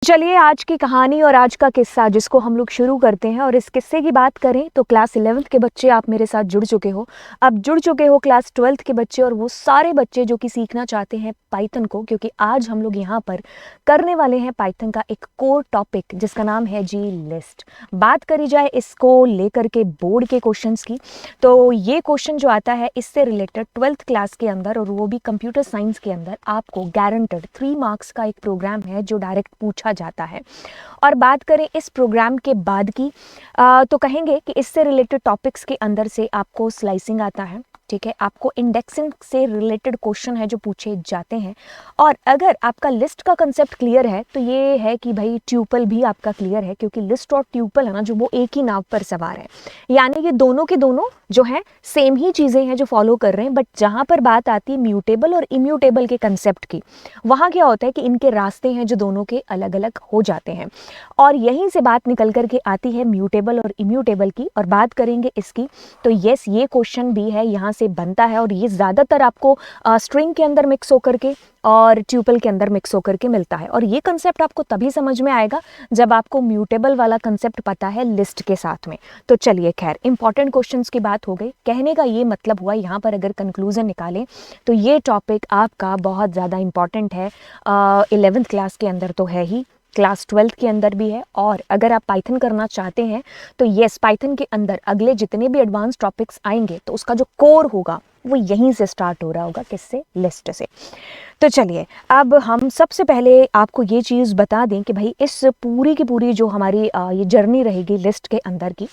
चलिए आज की कहानी और आज का किस्सा जिसको हम लोग शुरू करते हैं। और इस किस्से की बात करें तो क्लास 11th के बच्चे आप मेरे साथ जुड़ चुके हो। अब जुड़ चुके हो क्लास 12th के बच्चे और वो सारे बच्चे जो कि सीखना चाहते हैं पाइथन को, क्योंकि आज हम लोग यहाँ पर करने वाले हैं पाइथन का एक कोर टॉपिक जिसका नाम है जी लिस्ट। बात करी जाए इसको लेकर के बोर्ड के क्वेश्चंस की, तो ये क्वेश्चन जो आता है इससे रिलेटेड 12th क्लास के अंदर और वो भी कंप्यूटर साइंस के अंदर आपको गारंटेड 3 मार्क्स का एक प्रोग्राम है जो डायरेक्ट पूछा जाता है। और बात करें इस प्रोग्राम के बाद की तो कहेंगे कि इससे रिलेटेड टॉपिक्स के अंदर से आपको स्लाइसिंग आता है, ठीक है, आपको इंडेक्सिंग से रिलेटेड क्वेश्चन है जो पूछे जाते हैं। और अगर आपका लिस्ट का कंसेप्ट क्लियर है तो ये है कि भाई ट्यूपल भी आपका क्लियर है, क्योंकि लिस्ट और ट्यूपल है ना जो वो एक ही नाव पर सवार है, यानी ये दोनों के दोनों जो है सेम ही चीज़ें हैं जो फॉलो कर रहे हैं। बट जहाँ पर बात आती है म्यूटेबल और इम्यूटेबल के कंसेप्ट की, वहाँ क्या होता है कि इनके रास्ते हैं जो दोनों के अलग अलग हो जाते हैं। और यहीं से बात निकल करके आती है म्यूटेबल और इम्यूटेबल की, और बात करेंगे इसकी। तो यस, ये क्वेश्चन भी है यहाँ से बनता है और ये ज़्यादातर आपको स्ट्रिंग के अंदर मिक्स होकर के और ट्यूपल के अंदर मिक्स होकर के मिलता है। और ये कंसेप्ट आपको तभी समझ में आएगा जब आपको म्यूटेबल वाला कंसेप्ट पता है लिस्ट के साथ में। तो चलिए खैर, इंपॉर्टेंट क्वेश्चंस की बात हो गई। कहने का ये मतलब हुआ यहाँ पर अगर कंक्लूजन निकालें तो ये टॉपिक आपका बहुत ज़्यादा इंपॉर्टेंट है। 11th क्लास के अंदर तो है ही, क्लास 12th के अंदर भी है। और अगर आप पाइथन करना चाहते हैं तो येस, पाइथन के अंदर अगले जितने भी एडवांस टॉपिक्स आएंगे तो उसका जो कोर होगा वो यहीं से स्टार्ट हो रहा होगा, किससे? लिस्ट से। तो चलिए अब हम सबसे पहले आपको ये चीज़ बता दें कि भाई इस पूरी की पूरी जो हमारी ये जर्नी रहेगी लिस्ट के अंदर की,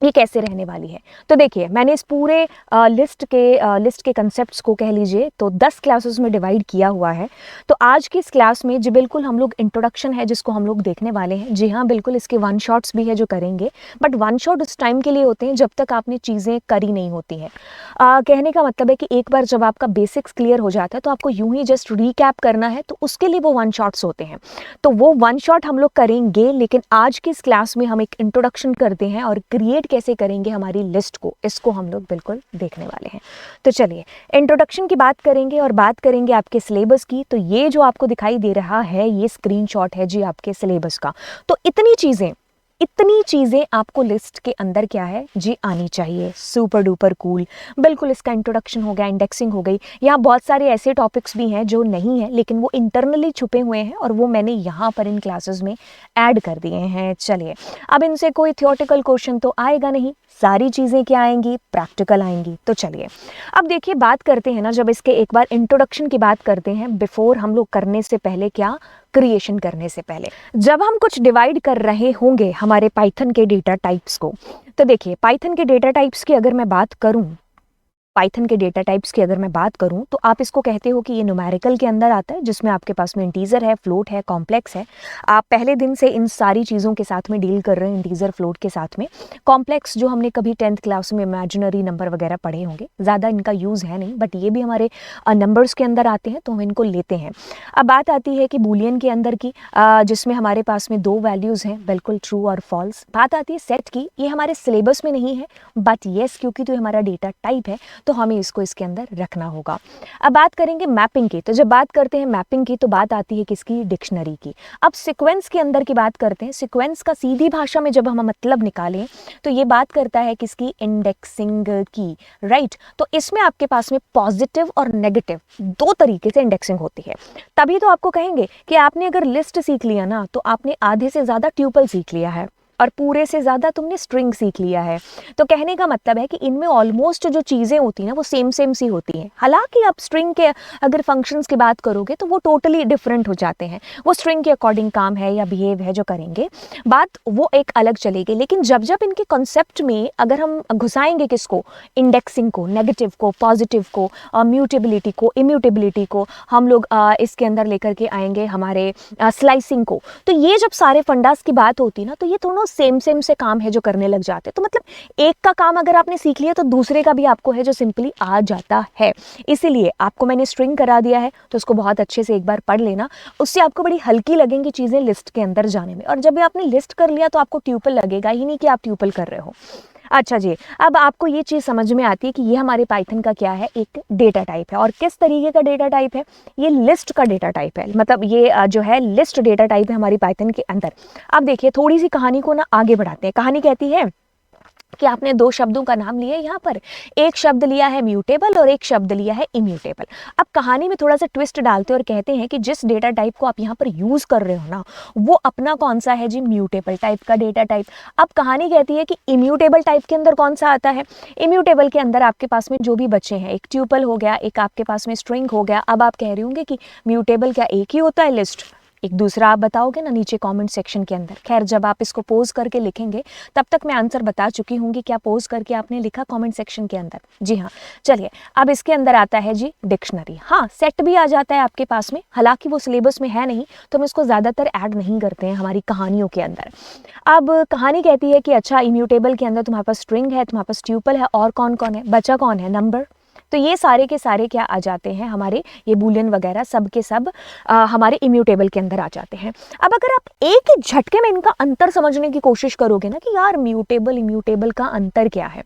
ये कैसे रहने वाली है। तो देखिए, मैंने इस पूरे लिस्ट के कंसेप्ट्स को कह लीजिए तो 10 क्लासेस में डिवाइड किया हुआ है। तो आज की इस क्लास में जी बिल्कुल हम लोग इंट्रोडक्शन है जिसको हम लोग देखने वाले हैं। जी हाँ, बिल्कुल इसके वन शॉट्स भी है जो करेंगे, बट वन शॉट उस टाइम के लिए होते हैं जब तक आपने चीज़ें करी नहीं होती हैं। कहने का मतलब है कि एक बार जब आपका बेसिक्स क्लियर हो जाता है तो आपको यूं ही जस्ट रिकैप करना है, तो उसके लिए वो वन शॉट्स होते हैं। तो वो वन शॉट हम लोग करेंगे, लेकिन आज की इस क्लास में हम एक इंट्रोडक्शन करते हैं और क्रिएट कैसे करेंगे हमारी लिस्ट को, इसको हम लोग बिल्कुल देखने वाले हैं। तो चलिए इंट्रोडक्शन की बात करेंगे और बात करेंगे आपके सिलेबस की। तो ये जो आपको दिखाई दे रहा है ये स्क्रीनशॉट है जी आपके सिलेबस का। तो इतनी चीज़ें आपको लिस्ट के अंदर क्या है जी आनी चाहिए। सुपर डुपर कूल, बिल्कुल इसका इंट्रोडक्शन हो गया, इंडेक्सिंग हो गई। यहाँ बहुत सारे ऐसे टॉपिक्स भी हैं जो नहीं है लेकिन वो इंटरनली छुपे हुए हैं और वो मैंने यहाँ पर इन क्लासेस में ऐड कर दिए हैं। चलिए, अब इनसे कोई थियोरेटिकल क्वेश्चन तो आएगा नहीं, सारी चीज़ें क्या आएंगी? प्रैक्टिकल आएंगी। तो चलिए अब देखिए, बात करते हैं ना, जब इसके एक बार इंट्रोडक्शन की बात करते हैं, बिफोर हम लोग करने से पहले क्या, क्रिएशन करने से पहले जब हम कुछ डिवाइड कर रहे होंगे हमारे पाइथन के डेटा टाइप्स को, तो देखिए पाइथन के डेटा टाइप्स की अगर मैं बात करूं तो आप इसको कहते हो कि ये न्यूमेरिकल के अंदर आता है, जिसमें आपके पास में इंटीजर है, फ्लोट है, कॉम्प्लेक्स है। आप पहले दिन से इन सारी चीज़ों के साथ में डील कर रहे हैं, इंटीजर फ्लोट के साथ में। कॉम्प्लेक्स जो हमने कभी 10th क्लास में इमेजिनरी नंबर वगैरह पढ़े होंगे, ज़्यादा इनका यूज़ है नहीं, बट ये भी हमारे नंबर्स के अंदर आते हैं तो हम इनको लेते हैं। अब बात आती है कि बूलियन के अंदर की, जिसमें हमारे पास में 2 वैल्यूज़ हैं, बिल्कुल ट्रू और फॉल्स। बात आती है सेट की, ये हमारे सिलेबस में नहीं है, बट येस क्योंकि तो हमारा डेटा टाइप है तो हमें इसको इसके अंदर रखना होगा। अब बात करेंगे मैपिंग की। तो जब बात करते हैं मैपिंग की तो बात आती है किसकी? डिक्शनरी की। अब सीक्वेंस के अंदर की बात करते हैं। सीक्वेंस का सीधी भाषा में जब हम मतलब निकालें तो ये बात करता है किसकी? इंडेक्सिंग की, राइट। तो इसमें आपके पास में पॉजिटिव और नेगेटिव 2 तरीके से इंडेक्सिंग होती है। तभी तो आपको कहेंगे कि आपने अगर लिस्ट सीख लिया ना तो आपने आधे से ज़्यादा ट्यूपल सीख लिया है और पूरे से ज़्यादा तुमने स्ट्रिंग सीख लिया है। तो कहने का मतलब है कि इनमें ऑलमोस्ट जो चीज़ें होती हैं ना वो सेम सी होती हैं। हालांकि आप स्ट्रिंग के अगर फंक्शंस की बात करोगे तो वो टोटली डिफरेंट हो जाते हैं, वो स्ट्रिंग के अकॉर्डिंग काम है या बिहेव है जो करेंगे, बात वो एक अलग चलेगी। लेकिन जब जब इनके कॉन्सेप्ट में अगर हम घुसाएंगे किसको? इंडेक्सिंग को, नेगेटिव को, पॉजिटिव को, म्यूटेबिलिटी को, इम्यूटेबिलिटी को, हम लोग इसके अंदर लेकर के आएंगे हमारे स्लाइसिंग को। तो ये जब सारे फंडास की बात होती है ना तो ये दोनों सेम से काम है जो करने लग जाते हैं। तो मतलब एक का काम अगर आपने सीख लिया तो दूसरे का भी आपको है जो सिंपली आ जाता है। इसीलिए आपको मैंने स्ट्रिंग करा दिया है तो उसको बहुत अच्छे से एक बार पढ़ लेना, उससे आपको बड़ी हल्की लगेंगी चीज़ें लिस्ट के अंदर जाने में। और जब भी आपने लिस्ट कर लिया तो आपको ट्यूपल लगेगा ही नहीं कि आप ट्यूपल कर रहे हो। अच्छा जी, अब आपको ये चीज़ समझ में आती है कि ये हमारे पाइथन का क्या है, एक डेटा टाइप है। और किस तरीके का डेटा टाइप है, ये लिस्ट का डेटा टाइप है। मतलब ये जो है लिस्ट डेटा टाइप है हमारी पाइथन के अंदर। अब देखिए थोड़ी सी कहानी को ना आगे बढ़ाते हैं। कहानी कहती है कि आपने दो शब्दों का नाम लिया यहाँ पर, एक शब्द लिया है म्यूटेबल और एक शब्द लिया है इम्यूटेबल। अब कहानी में थोड़ा सा ट्विस्ट डालते हैं और कहते हैं कि जिस डेटा टाइप को आप यहाँ पर यूज कर रहे हो ना, वो अपना कौन सा है जी, म्यूटेबल टाइप का डेटा टाइप। अब कहानी कहती है कि इम्यूटेबल टाइप के अंदर कौन सा आता है, इम्यूटेबल के अंदर आपके पास में जो भी बच्चे हैं, एक ट्यूपल हो गया, एक आपके पास में स्ट्रिंग हो गया। अब आप कह रहे होंगे कि म्यूटेबल क्या एक ही होता है, लिस्ट एक दूसरा आप बताओगे ना नीचे कमेंट सेक्शन के अंदर। खैर जब आप इसको पोज करके लिखेंगे तब तक मैं आंसर बता चुकी होंगी क्या पोज करके आपने लिखा कमेंट सेक्शन के अंदर। जी हाँ, चलिए अब इसके अंदर आता है जी डिक्शनरी। हाँ, सेट भी आ जाता है आपके पास में, हालांकि वो सिलेबस में है नहीं तो हम इसको ज़्यादातर ऐड नहीं करते हैं हमारी कहानियों के अंदर। अब कहानी कहती है कि अच्छा इम्यूटेबल के अंदर तुम्हारे पास स्ट्रिंग है, तुम्हारे पास ट्यूपल है, और कौन कौन है, बचा कौन है, नंबर। तो ये सारे के सारे क्या आ जाते हैं हमारे, ये बूलियन वगैरह सब के सब हमारे इम्यूटेबल के अंदर आ जाते हैं। अब अगर आप एक ही झटके में इनका अंतर समझने की कोशिश करोगे ना कि यार म्यूटेबल इम्यूटेबल का अंतर क्या है,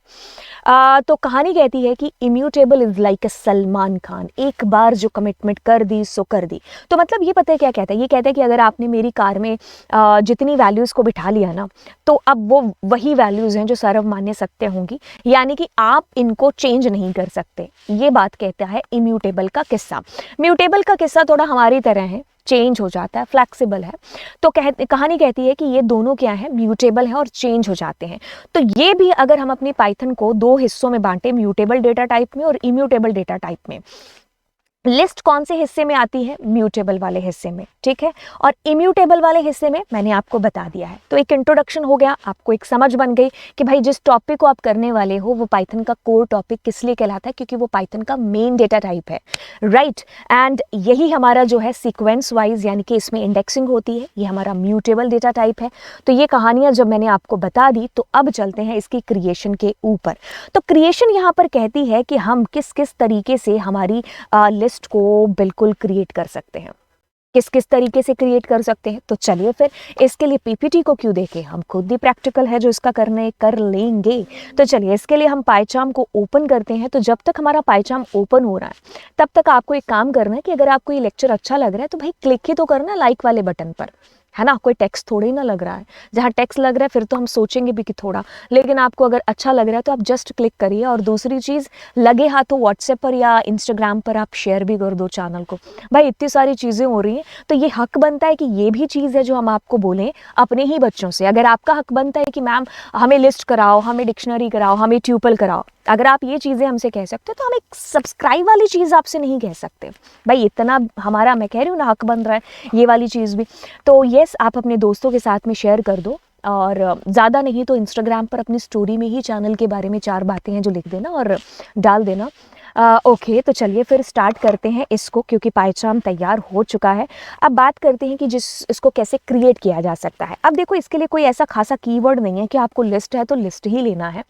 तो कहानी कहती है कि इम्यूटेबल इज लाइक अ सलमान खान, एक बार जो कमिटमेंट कर दी सो कर दी। तो मतलब ये पता है क्या कहता है, ये कहता है कि अगर आपने मेरी कार में जितनी वैल्यूज़ को बिठा लिया ना, तो अब वो वही वैल्यूज़ हैं जो सर्वमान्य सत्य होंगी, यानी कि आप इनको चेंज नहीं कर सकते। ये बात कहता है इम्यूटेबल का किस्सा। म्यूटेबल का किस्सा थोड़ा हमारी तरह है, चेंज हो जाता है, फ्लैक्सिबल है। तो कहानी कहती है कि ये दोनों क्या है, म्यूटेबल है और चेंज हो जाते हैं। तो ये भी अगर हम अपनी पाइथन को दो हिस्सों में बांटे, म्यूटेबल डेटा टाइप में और इम्यूटेबल डेटा टाइप में, लिस्ट कौन से हिस्से में आती है, म्यूटेबल वाले हिस्से में, ठीक है। और इम्यूटेबल वाले हिस्से में मैंने आपको बता दिया है। तो एक इंट्रोडक्शन हो गया, आपको एक समझ बन गई कि भाई जिस टॉपिक को आप करने वाले हो वो पाइथन का कोर टॉपिक किस लिए कहलाता है, क्योंकि वो पाइथन का मेन डेटा टाइप है, राइट। एंड यही हमारा जो है सीक्वेंस वाइज, यानी कि इसमें इंडेक्सिंग होती है, ये हमारा म्यूटेबल डेटा टाइप है। तो ये कहानियां जब मैंने आपको बता दी, तो अब चलते हैं इसकी क्रिएशन के ऊपर। तो क्रिएशन यहाँ पर कहती है कि हम किस किस तरीके से हमारी लिस्ट को बिल्कुल क्रिएट कर सकते हैं, किस किस तरीके से क्रिएट कर सकते हैं। तो चलिए फिर इसके लिए पीपीटी को क्यों देखें, हम खुद ही प्रैक्टिकल है जो इसका करने कर लेंगे। तो चलिए इसके लिए हम पाइचार्म को ओपन करते हैं। तो जब तक हमारा पाइचार्म ओपन हो रहा है तब तक आपको एक काम करना है कि अगर आपको ये लेक्चर अच्छा लग रहा है तो भाई क्लिक ही तो करना लाइक वाले बटन पर, है ना। कोई टेक्स्ट थोड़ी ना लग रहा है, जहाँ टेक्स्ट लग रहा है फिर तो हम सोचेंगे भी कि थोड़ा, लेकिन आपको अगर अच्छा लग रहा है तो आप जस्ट क्लिक करिए। और दूसरी चीज़, लगे हाथ तो व्हाट्सएप पर या इंस्टाग्राम पर आप शेयर भी कर दो चैनल को। भाई इतनी सारी चीज़ें हो रही हैं तो ये हक बनता है कि ये भी चीज़ है जो हम आपको बोलें अपने ही बच्चों से। अगर आपका हक बनता है कि मैम हमें लिस्ट कराओ, हमें डिक्शनरी कराओ, हमें ट्यूपल कराओ, अगर आप ये चीज़ें हमसे कह सकते हो तो हम एक सब्सक्राइब वाली चीज़ आपसे नहीं कह सकते। भाई इतना हमारा, मैं कह रही हूँ ना, हक बन रहा है ये वाली चीज़ भी। तो यस, आप अपने दोस्तों के साथ में शेयर कर दो, और ज़्यादा नहीं तो इंस्टाग्राम पर अपनी स्टोरी में ही चैनल के बारे में 4 बातें हैं जो लिख देना और डाल देना। ओके, तो चलिए फिर स्टार्ट करते हैं इसको, क्योंकि पाइचार्म तैयार हो चुका है। अब बात करते हैं कि इसको कैसे क्रिएट किया जा सकता है। अब देखो इसके लिए कोई ऐसा खासा कीवर्ड नहीं है कि आपको लिस्ट है तो लिस्ट ही लेना है।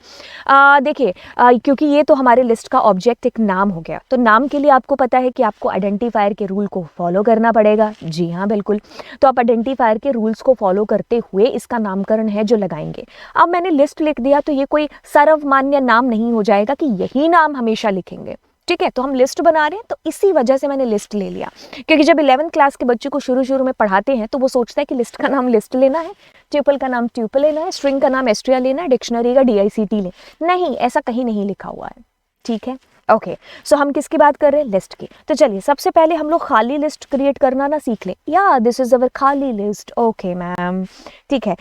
देखिए क्योंकि ये तो हमारे लिस्ट का ऑब्जेक्ट एक नाम हो गया, तो नाम के लिए आपको पता है कि आपको आइडेंटिफायर के रूल को फॉलो करना पड़ेगा। जी हाँ बिल्कुल, तो आप आइडेंटिफायर के रूल्स को फॉलो करते हुए इसका नामकरण है जो लगाएंगे। अब मैंने लिस्ट लिख दिया तो ये कोई सर्वमान्य नाम नहीं हो जाएगा कि यही नाम हमेशा लिखेंगे, ठीक है। तो हम लिस्ट बना रहे हैं तो इसी वजह से मैंने लिस्ट ले लिया, क्योंकि जब 11th क्लास के बच्चे को शुरू में पढ़ाते हैं तो वो सोचता है कि लिस्ट का नाम लिस्ट लेना है, ट्यूपल का नाम ट्यूपल लेना है, स्ट्रिंग का नाम एस्ट्रिया लेना है, डिक्शनरी का DICT ले। नहीं, ऐसा कहीं नहीं लिखा हुआ है, ठीक है। ओके, सो हम किसकी बात कर रहे हैं, लिस्ट की। तो चलिए सबसे पहले हम लोग खाली लिस्ट क्रिएट करना ना सीख लें। या दिस इज अवर खाली लिस्ट। ओके मैम, ठीक है।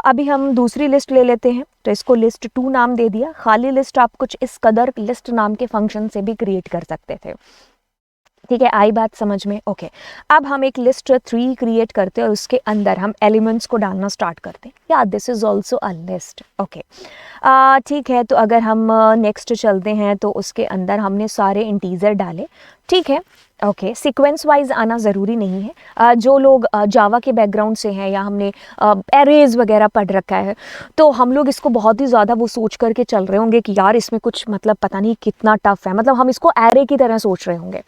अभी हम दूसरी लिस्ट ले लेते हैं, तो इसको लिस्ट 2 नाम दे दिया। खाली लिस्ट आप कुछ इस कदर लिस्ट नाम के फंक्शन से भी क्रिएट कर सकते थे, ठीक है। आई बात समझ में। ओके, अब हम एक लिस्ट 3 क्रिएट करते हैं और उसके अंदर हम एलिमेंट्स को डालना स्टार्ट करते हैं। या this is also a list. Okay, ठीक है। तो अगर हम नेक्स्ट चलते हैं तो उसके अंदर हमने सारे इंटीजर डाले, ठीक है। ओके, सीक्वेंस वाइज आना ज़रूरी नहीं है। जो लोग जावा के बैकग्राउंड से हैं या हमने एरेज वगैरह पढ़ रखा है तो हम लोग इसको बहुत ही ज़्यादा वो सोच करके चल रहे होंगे कि यार इसमें कुछ मतलब पता नहीं कितना टफ है, मतलब हम इसको एरे की तरह सोच रहे होंगे।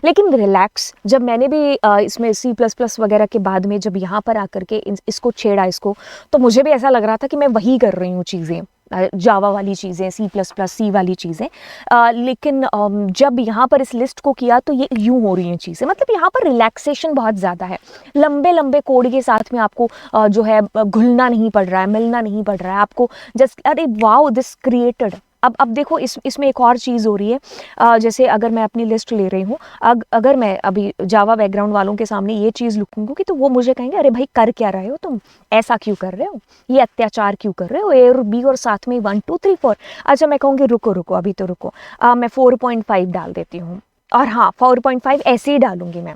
लेकिन रिलैक्स, जब मैंने भी इसमें C++ वगैरह के बाद में जब यहाँ पर आकर के इसको छेड़ा इसको, तो मुझे भी ऐसा लग रहा था कि मैं वही कर रही हूँ चीज़ें, जावा वाली चीज़ें, C++, सी वाली चीज़ें। लेकिन जब यहाँ पर इस लिस्ट को किया तो ये यूँ हो रही हैं चीज़ें, मतलब यहाँ पर रिलैक्सेशन बहुत ज़्यादा है। लंबे लंबे कोड के साथ में आपको जो है घुलना नहीं पड़ रहा है, मिलना नहीं पड़ रहा है आपको। जस्ट अरे वाओ दिस क्रिएटेड। अब देखो इसमें एक और चीज़ हो रही है। जैसे अगर मैं अपनी लिस्ट ले रही हूँ, अगर मैं अभी जावा बैकग्राउंड वालों के सामने ये चीज़ लिखूंगी तो वो मुझे कहेंगे अरे भाई कर क्या रहे हो तुम, ऐसा क्यों कर रहे हो, ये अत्याचार क्यों कर रहे हो, ए और बी और साथ में 1 2 3 4। अच्छा मैं कहूँगी रुको रुको अभी तो रुको, मैं 4.5 डाल देती हूँ। और हाँ 4.5 ऐसे ही डालूंगी मैं।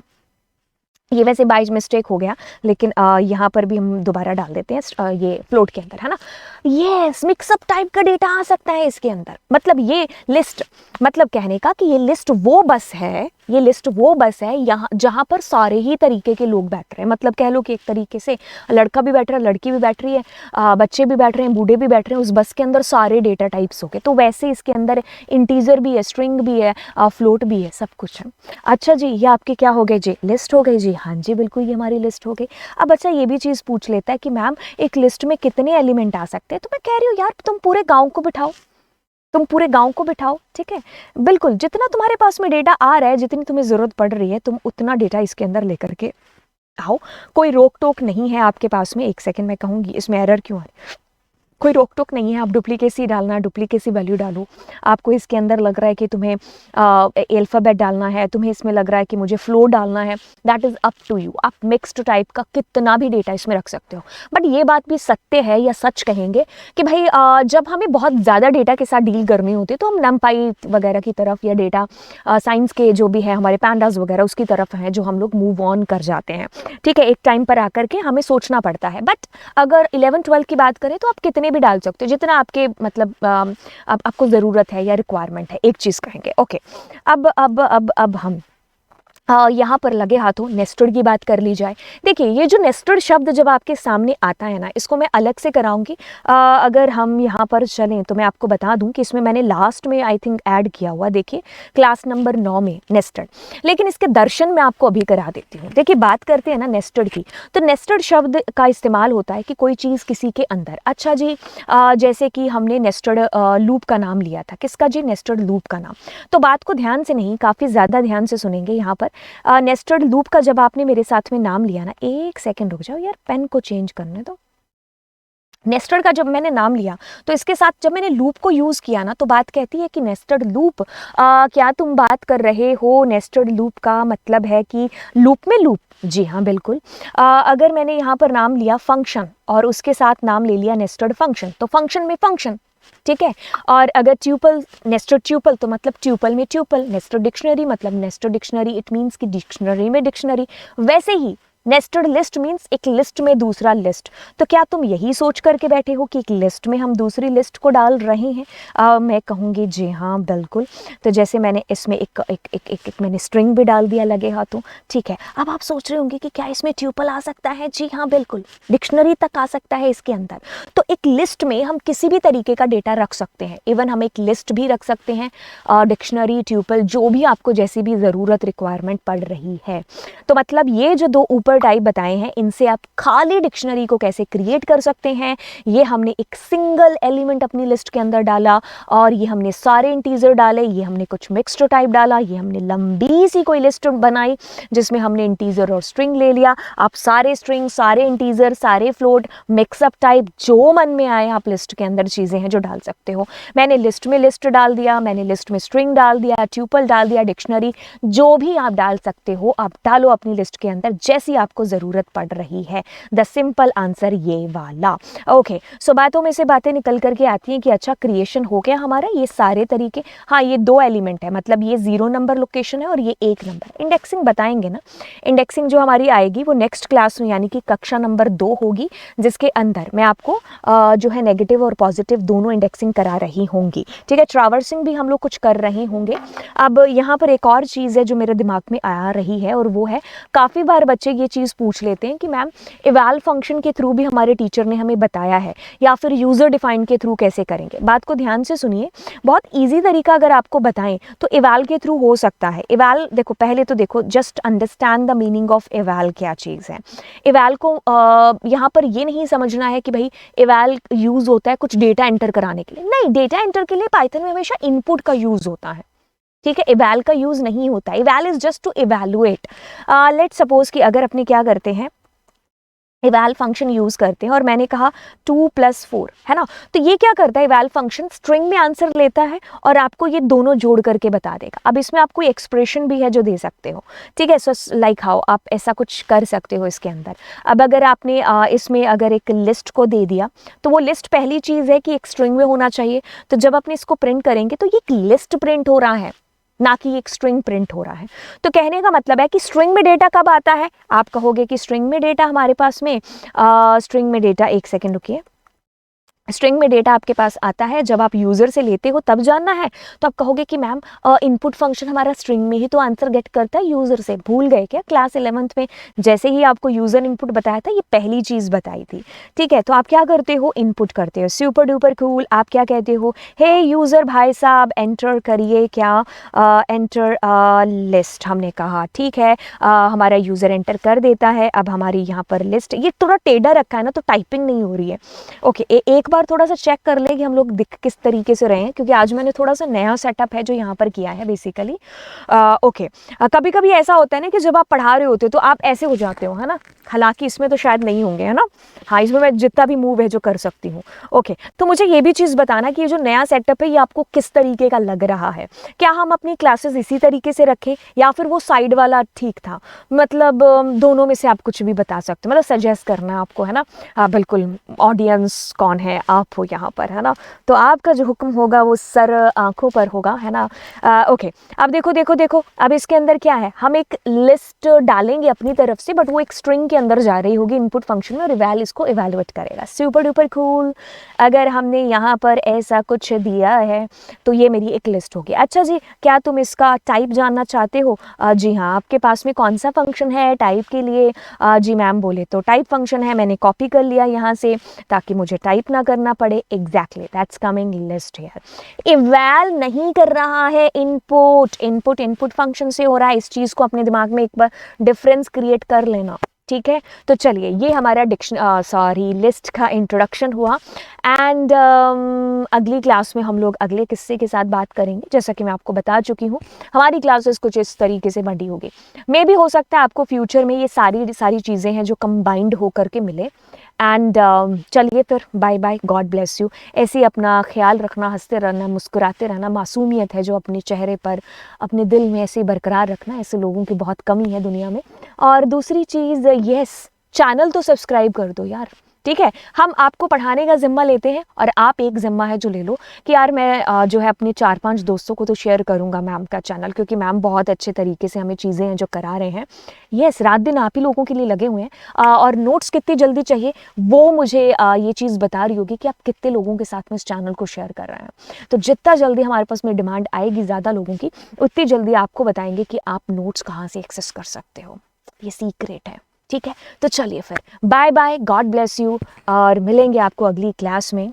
ये वैसे बाइज मिस्टेक हो गया, लेकिन यहाँ पर भी हम दोबारा डाल देते हैं ये फ्लोट के अंदर, है ना। यस मिक्सअप टाइप का डेटा आ सकता है इसके अंदर। मतलब ये लिस्ट, मतलब कहने का कि ये लिस्ट वो बस है, ये लिस्ट वो बस है यहाँ जहाँ पर सारे ही तरीके के लोग बैठ रहे हैं। मतलब कह लो कि एक तरीके से लड़का भी बैठ रहा है, लड़की भी बैठ रही है, बच्चे भी बैठ रहे हैं, बूढ़े भी बैठ रहे हैं, उस बस के अंदर सारे डेटा टाइप्स हो गए। तो वैसे इसके अंदर इंटीजर भी है, स्ट्रिंग भी है, फ्लोट भी है, सब कुछ है। अच्छा जी ये आपके क्या हो गए जी, लिस्ट हो गई जी। हाँ जी बिल्कुल ये हमारी लिस्ट हो गई। अब बच्चा ये भी चीज़ पूछ लेता है कि मैम एक लिस्ट में कितने एलिमेंट आ सकते हैं। तो मैं कह रही हूँ यार तुम पूरे गाँव को बिठाओ, तुम पूरे गांव को बिठाओ, ठीक है। बिल्कुल जितना तुम्हारे पास में डेटा आ रहा है, जितनी तुम्हें ज़रूरत पड़ रही है, तुम उतना डेटा इसके अंदर लेकर के आओ। कोई रोक टोक नहीं है आपके पास में। एक सेकंड मैं कहूँगी इसमें एरर क्यों आ रही है। कोई रोक टोक नहीं है, आप डुप्लीकेसी डालना, डुप्लीकेसी वैल्यू डालो। आपको इसके अंदर लग रहा है कि तुम्हें अल्फ़ाबेट डालना है, तुम्हें इसमें लग रहा है कि मुझे फ्लो डालना है, that is up to you. आप मिक्स्ड टाइप का कितना भी डेटा इसमें रख सकते हो। बट ये बात भी सत्य है या सच कहेंगे कि भाई जब हमें बहुत ज़्यादा डेटा के साथ डील करनी होती है तो हम नमपाई वगैरह की तरफ या डेटा साइंस के जो भी है हमारे पैंडास वगैरह उसकी तरफ हैं जो हम लोग मूव ऑन कर जाते हैं, ठीक है। एक टाइम पर आकर के हमें सोचना पड़ता है। बट अगर 11-12 की बात करें तो आप कितने भी डाल सकते हो, जितना आपके मतलब आपको ज़रूरत है या रिक्वायरमेंट है, एक चीज़ कहेंगे। ओके अब हम यहाँ पर लगे हाथों नेस्टेड की बात कर ली जाए। देखिए ये जो नेस्टेड शब्द जब आपके सामने आता है ना, इसको मैं अलग से कराऊंगी। अगर हम यहाँ पर चलें तो मैं आपको बता दूं कि इसमें मैंने लास्ट में आई थिंक ऐड किया हुआ, देखिए क्लास नंबर 9 में नेस्टेड। लेकिन इसके दर्शन मैं आपको अभी करा देती हूँ। देखिए बात करते हैं ना नेस्टेड की, तो नेस्टेड शब्द का इस्तेमाल होता है कि कोई चीज़ किसी के अंदर। अच्छा जी जैसे कि हमने नेस्टेड लूप का नाम लिया था, किसका जी, नेस्टेड लूप का नाम। तो बात को ध्यान से नहीं, काफ़ी ज़्यादा ध्यान से सुनेंगे यहाँ पर। नेस्टेड लूप का जब आपने मेरे साथ में नाम लिया ना, एक सेकंड रुक जाओ यार, पेन को चेंज करने दो। नेस्टेड का जब मैंने नाम लिया तो इसके साथ जब मैंने लूप को यूज़ किया ना, तो बात कहती है कि नेस्टेड लूप, क्या तुम बात कर रहे हो नेस्टेड लूप का मतलब है कि लूप में लूप। जी हाँ बिल्कुल। अगर मैंने यहाँ पर नाम लिया फंक्शन और उसके साथ नाम ले लिया नेस्टेड फंक्शन, तो फंक्शन में फंक्शन, ठीक है। और अगर ट्यूपल, नेस्टेड ट्यूपल तो मतलब ट्यूपल में ट्यूपल। नेस्टेड डिक्शनरी मतलब नेस्टेड डिक्शनरी, इट मीन्स कि डिक्शनरी में डिक्शनरी। वैसे ही नेस्टेड लिस्ट मीन्स एक लिस्ट में दूसरा लिस्ट। तो क्या तुम यही सोच करके बैठे हो कि एक लिस्ट में हम दूसरी लिस्ट को डाल रहे हैं? मैं कहूँगी जी हाँ बिल्कुल। तो जैसे मैंने इसमें एक मैंने स्ट्रिंग भी डाल दिया लगे हाथों, ठीक है। अब आप सोच रहे होंगे कि क्या इसमें ट्यूपल आ सकता है? जी हाँ बिल्कुल, डिक्शनरी तक आ सकता है इसके अंदर। तो एक लिस्ट में हम किसी भी तरीके का डेटा रख सकते हैं। इवन हम एक लिस्ट भी रख सकते हैं, डिक्शनरी, ट्यूपल, जो भी आपको जैसी भी ज़रूरत रिक्वायरमेंट पड़ रही है। तो मतलब ये जो दो ऊपर टाइप बताए हैं, इनसे आप खाली डिक्शनरी को कैसे क्रिएट कर सकते हैं। ये हमने एक सिंगल एलिमेंट अपनी लिस्ट के अंदर डाला, और ये हमने सारे इंटीजर डाले, ये हमने कुछ मिक्स्ड टाइप डाला, ये हमने लंबी सी कोई लिस्ट बनाई जिसमें हमने इंटीजर और स्ट्रिंग ले लिया। आप सारे स्ट्रिंग, सारे इंटीजर, सारे फ्लोट, मिक्सअप टाइप, जो मन में आए आप लिस्ट के अंदर चीज़ें हैं जो डाल सकते हो। मैंने लिस्ट में लिस्ट डाल दिया, मैंने लिस्ट में स्ट्रिंग डाल दिया, ट्यूपल डाल दिया, डिक्शनरी, जो भी आप डाल सकते हो आप डालो अपनी लिस्ट के अंदर जैसी आपको ज़रूरत पड़ रही है। द सिंपल आंसर ये वाला। ओके सो बातों में से बातें निकल करके आती हैं कि अच्छा क्रिएशन हो गया हमारा, ये सारे तरीके। हाँ ये 2 एलिमेंट है, मतलब ये 0 नंबर लोकेशन है और ये 1 नंबर। इंडेक्सिंग बताएंगे ना, इंडेक्सिंग जो हमारी आएगी वो नेक्स्ट क्लास में यानी कि कक्षा नंबर 2 होगी, जिसके अंदर मैं आपको जो है नेगेटिव और पॉजिटिव दोनों इंडेक्सिंग करा रही होंगी, ठीक है। ट्रैवर्सिंग भी हम लोग कुछ कर रहे होंगे। अब यहाँ पर एक और चीज़ है जो मेरे दिमाग में आ रही है, और वो है काफ़ी बार बच्चे ये चीज़ पूछ लेते हैं कि मैम इवैल फंक्शन के थ्रू भी हमारे टीचर ने हमें बताया है, या फिर यूज़र डिफाइंड के थ्रू कैसे करेंगे। बात को ध्यान से सुनिए, बहुत ईजी तरीका अगर आपको बताएं तो इवैल के थ्रू हो सकता है। इवैल देखो, पहले तो देखो just understand the meaning of eval क्या चीज़ है। इवैल को यहाँ पर ये नहीं समझना है कि भाई इवैल यूज़ होता है कुछ डेटा एंटर कराने के लिए, नहीं, डेटा एंटर के लिए पाइथन में हमेशा इनपुट का यूज़ होता है, ठीक है, इवैल का यूज़ नहीं होता। Eval is just to evaluate. Let's suppose कि अगर अपने क्या करते हैं, इवैल फंक्शन यूज़ करते हैं और मैंने कहा 2 + 4 है ना, तो ये क्या करता है, इवैल फंक्शन स्ट्रिंग में आंसर लेता है और आपको ये दोनों जोड़ करके बता देगा। अब इसमें आप कोई एक्सप्रेशन भी है जो दे सकते हो, ठीक है, सो लाइक हाउ आप ऐसा कुछ कर सकते हो इसके अंदर। अब अगर आपने इसमें अगर एक लिस्ट को दे दिया, तो वो लिस्ट पहली चीज़ है कि एक स्ट्रिंग में होना चाहिए, तो जब अपने इसको प्रिंट करेंगे तो ये एक लिस्ट प्रिंट हो रहा है, ना कि एक स्ट्रिंग प्रिंट हो रहा है। तो कहने का मतलब है कि स्ट्रिंग में डेटा कब आता है, आप कहोगे कि स्ट्रिंग में डेटा हमारे पास में स्ट्रिंग में डेटा, एक सेकेंड रुकिए, स्ट्रिंग में डेटा आपके पास आता है जब आप यूज़र से लेते हो, तब जानना है। तो आप कहोगे कि मैम इनपुट फंक्शन हमारा स्ट्रिंग में ही तो आंसर गेट करता है यूज़र से, भूल गए क्या, क्लास 11th में जैसे ही आपको यूज़र इनपुट बताया था, ये पहली चीज़ बताई थी, ठीक है। तो आप क्या करते हो, इनपुट करते हो, सुपर डुपर कूल। आप क्या कहते हो, हे यूज़र भाई साहब एंटर करिए, क्या एंटर लिस्ट हमने कहा, ठीक है, हमारा यूज़र एंटर कर देता है। अब हमारी यहाँ पर लिस्ट, ये थोड़ा टेढ़ा रखा है ना, तो टाइपिंग नहीं हो रही है। ओके, एक बार थोड़ा सा चेक कर ले कि हम लोग दिख किस तरीके से रहे हैं, क्योंकि आज मैंने थोड़ा सा नया सेटअप है जो यहाँ पर किया है बेसिकली। ओके, कभी कभी ऐसा होता है ना कि जब आप पढ़ा रहे होते हो तो आप ऐसे हो जाते हो, है ना, हालांकि इसमें तो शायद नहीं होंगे, है ना, हाँ इसमें मैं जितना भी मूव है जो कर सकती हूँ। ओके, तो मुझे ये भी चीज़ बताना कि ये जो नया सेटअप है ये आपको किस तरीके का लग रहा है, क्या हम अपनी क्लासेस इसी तरीके से रखें या फिर वो साइड वाला ठीक था, मतलब दोनों में से आप कुछ भी बता सकते हो, मतलब सजेस्ट करना है आपको, है ना। बिल्कुल, ऑडियंस कौन है, आप हो यहाँ पर, है ना, तो आपका जो हुक्म होगा वो सर आंखों पर होगा, है ना। ओके, अब देखो देखो देखो, अब इसके अंदर क्या है, हम एक लिस्ट डालेंगे अपनी तरफ से, बट वो एक स्ट्रिंग के अंदर जा रही होगी इनपुट फंक्शन में, और इवैल इसको इवैल्यूएट करेगा। Super duper cool. अगर हमने यहाँ पर ऐसा कुछ दिया है तो ये मेरी एक लिस्ट होगी। अच्छा जी, क्या तुम इसका टाइप जानना चाहते हो, जी हाँ, आपके पास में कौन सा फंक्शन है टाइप के लिए, जी मैम बोले तो टाइप फंक्शन है, मैंने कॉपी कर लिया यहाँ से ताकि मुझे टाइप ना करना पड़े। Exactly that's coming list here. Eval नहीं कर रहा है इनपुट, इनपुट फंक्शन से हो रहा है। इस चीज़ को अपने दिमाग में एक बार डिफरेंस क्रिएट कर लेना, ठीक है। तो चलिए, ये हमारा लिस्ट का इंट्रोडक्शन हुआ, एंड अगली क्लास में हम लोग अगले किस्से के साथ बात करेंगे। जैसा कि मैं आपको बता चुकी हूँ, हमारी क्लासेस कुछ इस तरीके से बंटी होगी। मे भी हो सकता है आपको फ्यूचर में ये सारी चीज़ें हैं जो कंबाइंड होकर के मिले। एंड चलिए फिर, bye bye, God bless you. ऐसे ही अपना ख्याल रखना, हंसते रहना, मुस्कुराते रहना, मासूमियत है जो अपने चेहरे पर, अपने दिल में ऐसे बरकरार रखना। ऐसे लोगों की बहुत कमी है दुनिया में। और दूसरी चीज़, यस, चैनल तो सब्सक्राइब कर दो यार, ठीक है। हम आपको पढ़ाने का जिम्मा लेते हैं और आप एक जिम्मा है जो ले लो कि यार मैं जो है अपने 4-5 दोस्तों को तो शेयर करूंगा मैम का चैनल, क्योंकि मैम बहुत अच्छे तरीके से हमें चीज़ें हैं जो करा रहे हैं। यस, रात दिन आप ही लोगों के लिए लगे हुए हैं। और नोट्स कितनी जल्दी चाहिए वो मुझे ये चीज़ बता रही होगी कि आप कितने लोगों के साथ में इस चैनल को शेयर कर रहे हैं। तो जितना जल्दी हमारे पास में डिमांड आएगी ज़्यादा लोगों की, उतनी जल्दी आपको बताएंगे कि आप नोट्स कहाँ से एक्सेस कर सकते हो। ये सीक्रेट है, ठीक है। तो चलिए फिर, bye bye, God bless you, और मिलेंगे आपको अगली क्लास में।